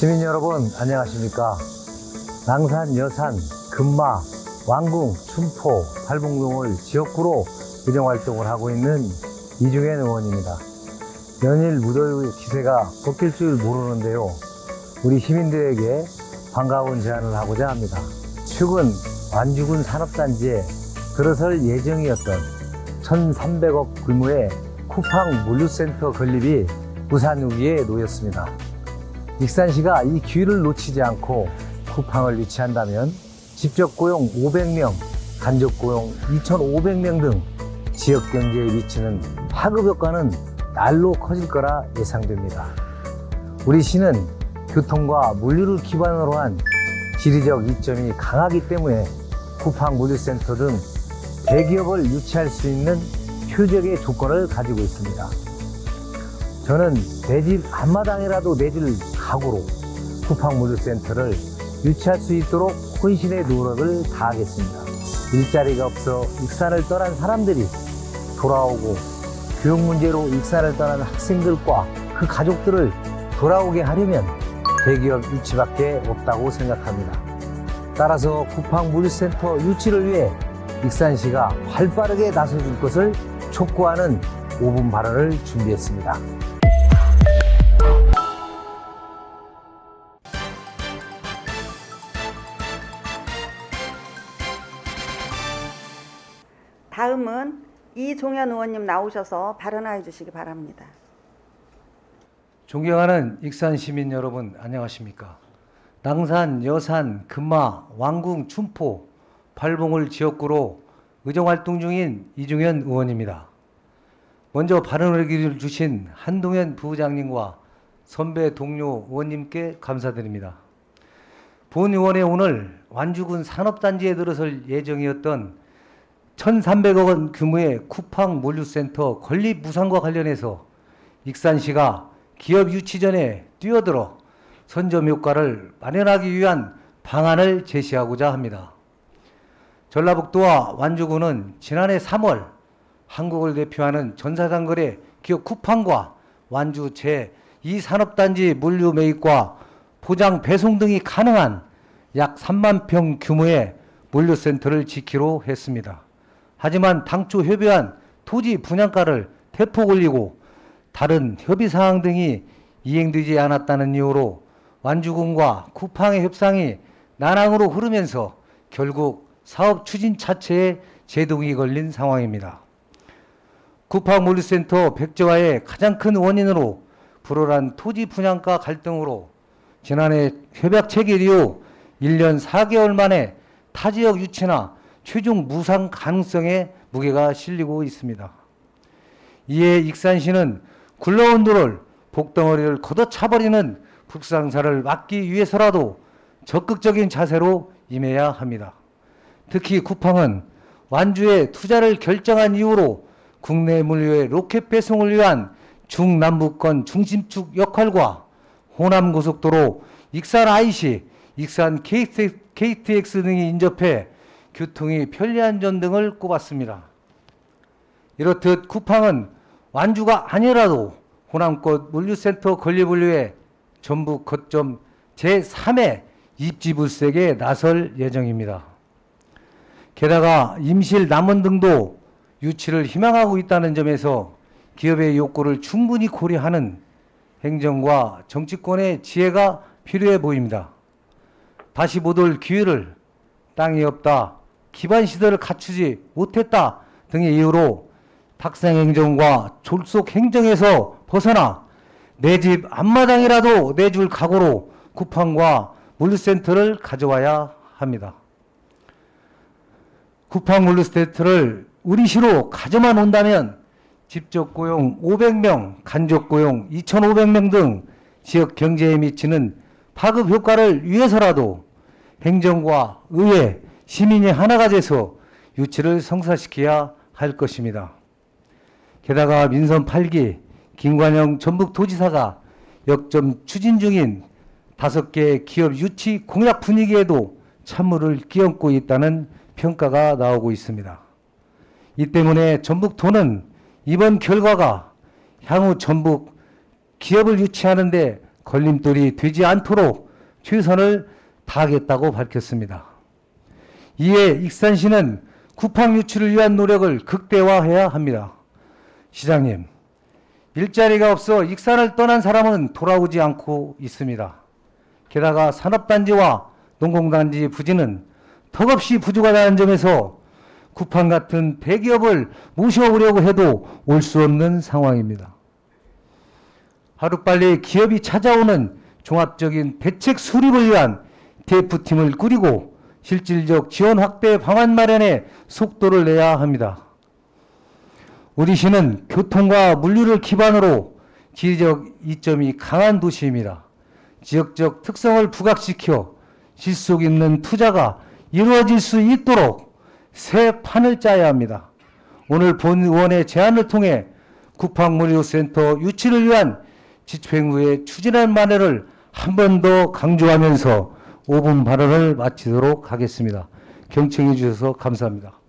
시민 여러분 안녕하십니까. 낭산, 여산, 금마, 왕궁, 춘포, 팔봉동을 지역구로 의정활동을 하고 있는 이중현 의원입니다. 연일 무더위 기세가 꺾일 줄 모르는데요. 우리 시민들에게 반가운 제안을 하고자 합니다. 최근 완주군 산업단지에 들어설 예정이었던 1,300억 규모의 쿠팡 물류센터 건립이 무산 위기에 놓였습니다. 익산시가 이 기회를 놓치지 않고 쿠팡을 유치한다면 직접 고용 500명, 간접 고용 2,500명 등 지역 경제에 미치는 파급 효과는 날로 커질 거라 예상됩니다. 우리 시는 교통과 물류를 기반으로 한 지리적 이점이 강하기 때문에 쿠팡 물류센터 등 대기업을 유치할 수 있는 표적의 조건을 가지고 있습니다. 저는 내 집 앞마당이라도 내줄 각오로 쿠팡 물류센터를 유치할 수 있도록 혼신의 노력을 다하겠습니다. 일자리가 없어 익산을 떠난 사람들이 돌아오고 교육 문제로 익산을 떠난 학생들과 그 가족들을 돌아오게 하려면 대기업 유치밖에 없다고 생각합니다. 따라서 쿠팡 물류센터 유치를 위해 익산시가 활발하게 나서줄 것을 촉구하는 5분 발언을 준비했습니다. 다음은 이종현 의원님 나오셔서 발언해 주시기 바랍니다. 존경하는 익산 시민 여러분 안녕하십니까. 낭산, 여산, 금마, 왕궁, 춘포, 팔봉을 지역구로 의정활동 중인 이종현 의원입니다. 먼저 발언을 기회를 주신 한동현 부부장님과 선배 동료 의원님께 감사드립니다. 본 의원의 오늘 완주군 산업단지에 들어설 예정이었던 1,300억 원 규모의 쿠팡 물류센터 건립 무산과 관련해서 익산시가 기업 유치 전에 뛰어들어 선점 효과를 마련하기 위한 방안을 제시하고자 합니다. 전라북도와 완주군은 지난해 3월 한국을 대표하는 전사장거래 기업 쿠팡과 완주 제2산업단지 물류 매입과 포장 배송 등이 가능한 약 3만 평 규모의 물류센터를 짓기로 했습니다. 하지만 당초 협의한 토지 분양가를 대폭 올리고 다른 협의사항 등이 이행되지 않았다는 이유로 완주군과 쿠팡의 협상이 난항으로 흐르면서 결국 사업 추진 자체에 제동이 걸린 상황입니다. 쿠팡 물류센터 백지화의 가장 큰 원인으로 불어난 토지 분양가 갈등으로 지난해 협약 체결 이후 1년 4개월 만에 타지역 유치나 최종 무상 가능성에 무게가 실리고 있습니다. 이에 익산시는 굴러온 돌을 복덩어리를 걷어차버리는 불상사를 막기 위해서라도 적극적인 자세로 임해야 합니다. 특히 쿠팡은 완주에 투자를 결정한 이후로 국내 물류의 로켓 배송을 위한 중남부권 중심축 역할과 호남고속도로 익산 IC, 익산 KTX 등이 인접해 교통이 편리한 점 등을 꼽았습니다. 이렇듯 쿠팡은 완주가 아니라도 호남권 물류센터 건립을 위해 전북 거점 제3의 입지불색에 나설 예정입니다. 게다가 임실 남원 등도 유치를 희망하고 있다는 점에서 기업의 욕구를 충분히 고려하는 행정과 정치권의 지혜가 필요해 보입니다. 다시 못 올 기회를 땅이 없다, 기반 시설을 갖추지 못했다 등의 이유로 탁상행정과 졸속 행정에서 벗어나 내 집 앞마당이라도 내줄 각오로 쿠팡과 물류센터를 가져와야 합니다. 쿠팡 물류센터를 우리 시로 가져만 온다면 직접 고용 500명, 간접 고용 2,500명 등 지역 경제에 미치는 파급 효과를 위해서라도 행정과 의회, 시민이 하나가 돼서 유치를 성사시켜야 할 것입니다. 게다가 민선 8기 김관영 전북도지사가 역점 추진 중인 5개 기업 유치 공약 분위기에도 찬물을 끼얹고 있다는 평가가 나오고 있습니다. 이 때문에 전북도는 이번 결과가 향후 전북 기업을 유치하는 데 걸림돌이 되지 않도록 최선을 다하겠다고 밝혔습니다. 이에 익산시는 쿠팡 유치를 위한 노력을 극대화해야 합니다. 시장님, 일자리가 없어 익산을 떠난 사람은 돌아오지 않고 있습니다. 게다가 산업단지와 농공단지 부지는 턱없이 부족하다는 점에서 쿠팡 같은 대기업을 모셔오려고 해도 올 수 없는 상황입니다. 하루빨리 기업이 찾아오는 종합적인 대책 수립을 위한 TF팀을 꾸리고 실질적 지원 확대 방안 마련에 속도를 내야 합니다. 우리 시는 교통과 물류를 기반으로 지리적 이점이 강한 도시입니다. 지역적 특성을 부각시켜 실속 있는 투자가 이루어질 수 있도록 새 판을 짜야 합니다. 오늘 본 의원의 제안을 통해 쿠팡물류센터 유치를 위한 집행부의 추진할 만회를 한 번 더 강조하면서 5분 발언을 마치도록 하겠습니다. 경청해 주셔서 감사합니다.